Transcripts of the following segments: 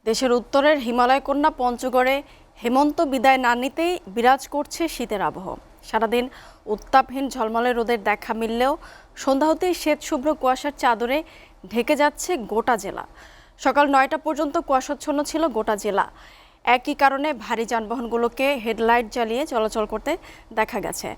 দেশের উত্তরের হিমালয় কন্যা পঞ্চগড়ে হেমন্ত বিদায় না নিতেই বিরাজ করছে শীতের আবহ। সারাদিন উত্তাপহীন ঝলমলে রোদের দেখা মিললেও সন্ধ্যা হতেই শ্বেত শুভ্র কুয়াশার চাদরে ঢেকে যাচ্ছে গোটা জেলা। সকাল ৯টা পর্যন্ত কুয়াশাচ্ছন্ন ছিল গোটা জেলা। একই কারণে ভারী যানবাহনগুলোকে হেডলাইট জ্বালিয়ে চলাচল করতে দেখা গেছে।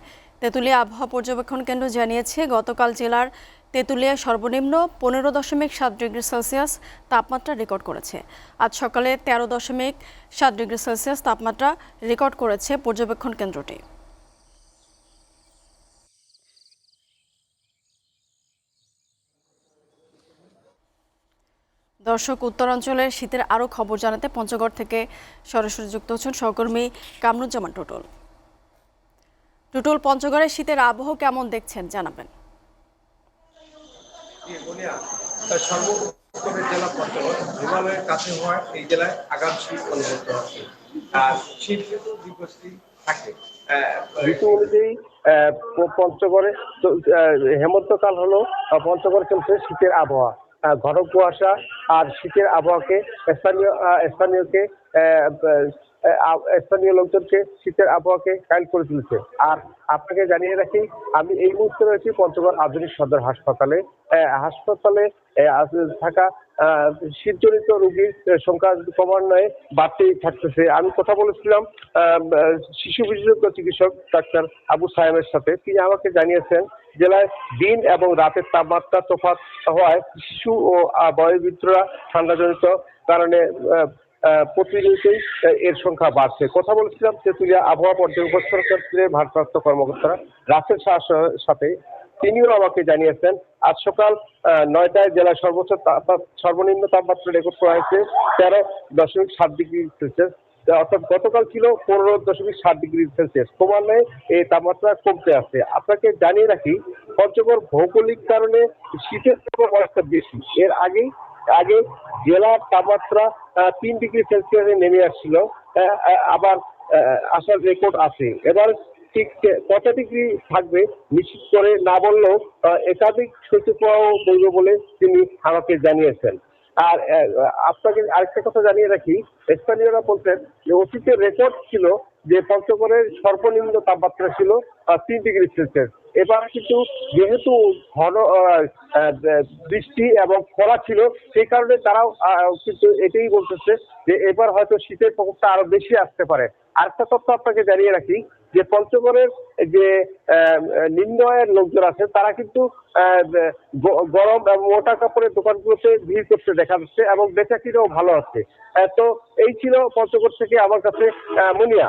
তেঁতুলিয়া আবহাওয়া পর্যবেক্ষণ কেন্দ্র জানিয়েছে, গতকাল জেলার তেঁতুলিয়া সর্বনিম্ন 15.7 ডিগ্রি সেলসিয়াস তাপমাত্রা রেকর্ড করেছে। আজ সকালে 13.7 ডিগ্রি সেলসিয়াস তাপমাত্রা রেকর্ড করেছে পর্যবেক্ষণ কেন্দ্রটি। দর্শক, উত্তরাঞ্চলের শীতের আরও খবর জানাতে পঞ্চগড় থেকে সরাসরি যুক্ত হচ্ছেন সহকর্মী কামরুজ্জামান টুটুল। টুটুল, পঞ্চগড়ের শীতের আবহাওয়া কেমন দেখছেন জানাবেন। সর্বোত্তরের জেলা পঞ্চগড়, হিমালয়ের কাছে হওয়ায় এই জেলায় আগাম শীত অনুভূত হচ্ছে। আর শীত কিন্তু দীর্ঘস্থায়ী থাকে। ঋতু অনুযায়ী পঞ্চগড়ে হেমন্তকাল হলো পঞ্চগড়ে চলছে শীতের আবহাওয়া। ঘন কুয়াশা আর শীতের আবহাওয়াকে স্থানীয় লোকজনকে শীতের আবহাওয়াকে কায়েল করে তুলেছে। আর আপনাকে জানিয়ে রাখি, আমি এই মুহূর্তে রয়েছি পঞ্চগড় আধুনিক সদর হাসপাতালে। হাসপাতালে থাকা শীতজনিত রোগীর সংখ্যা ক্রমান্বয়ে বাড়তেই থাকতেছে। আমি কথা বলেছিলাম শিশু বিশেষজ্ঞ চিকিৎসক ডাক্তার আবু সায়েমের সাথে। তিনি আমাকে জানিয়েছেন, জেলায় দিন এবং রাতের তাপমাত্রা তফাৎ হওয়ায় শিশু ও বয়োবৃদ্ধরা ঠান্ডাজনিত কারণে প্রতিনিয়তই এর সংখ্যা বাড়ছে। কথা বলছিলাম তেঁতুলিয়া আবহাওয়া পর্যবেক্ষণ কেন্দ্রের ভারপ্রাপ্ত কর্মকর্তা রাসেল শাহর সাথে। তিনিও আমাকে জানিয়েছেন, আজ সকাল ৯টায় জেলার সর্বনিম্ন তাপমাত্রা রেকর্ড করা হয়েছে 13.7 ডিগ্রি সেলসিয়াস। অর্থাৎ গতকাল ছিল 15.7 ডিগ্রি সেলসিয়াস। ক্রমান্বয়ে এই তাপমাত্রা কমতে আসছে। আপনাকে জানিয়ে রাখি, পঞ্চগড় ভৌগোলিক কারণে শীতের অনেকটা বেশি। এর আগে জেলার তাপমাত্রা 3 ডিগ্রি সেলসিয়াসে নেমে আসছিল, আবার আসার রেকর্ড আছে। এবার ঠিক কত ডিগ্রি থাকবে নিশ্চিত করে না বললেও একাধিক শৈত্যপ্রবাহ বইবে বলে তিনি আমাকে জানিয়েছেন। আর আপনাকে আরেকটা কথা জানিয়ে রাখি, স্থানীয়রা বলছেন যে অতীতের রেকর্ড ছিল যে পঞ্চগড়ের সর্বনিম্ন তাপমাত্রা ছিল 3 ডিগ্রি সেলসিয়াস। এবার কিন্তু যেহেতু ঘন বৃষ্টি এবং খরা ছিল, সেই কারণে তারাও কিন্তু এটাই বলতেছে যে এবার হয়তো শীতের প্রকোপটা আরো বেশি আসতে পারে। আরেকটা তথ্য আপনাকে জানিয়ে রাখি যে পঞ্চগড়ের যে নিম্ন আয়ের লোকজন আছে, তারা কিন্তু গরম এবং মোটা কাপড়ের দোকানগুলোতে ভিড় করতে দেখা যাচ্ছে এবং বেচাকিনাও ভালো আছে। তো এই ছিল পঞ্চগড় থেকে আমার কাছে মুনিয়া।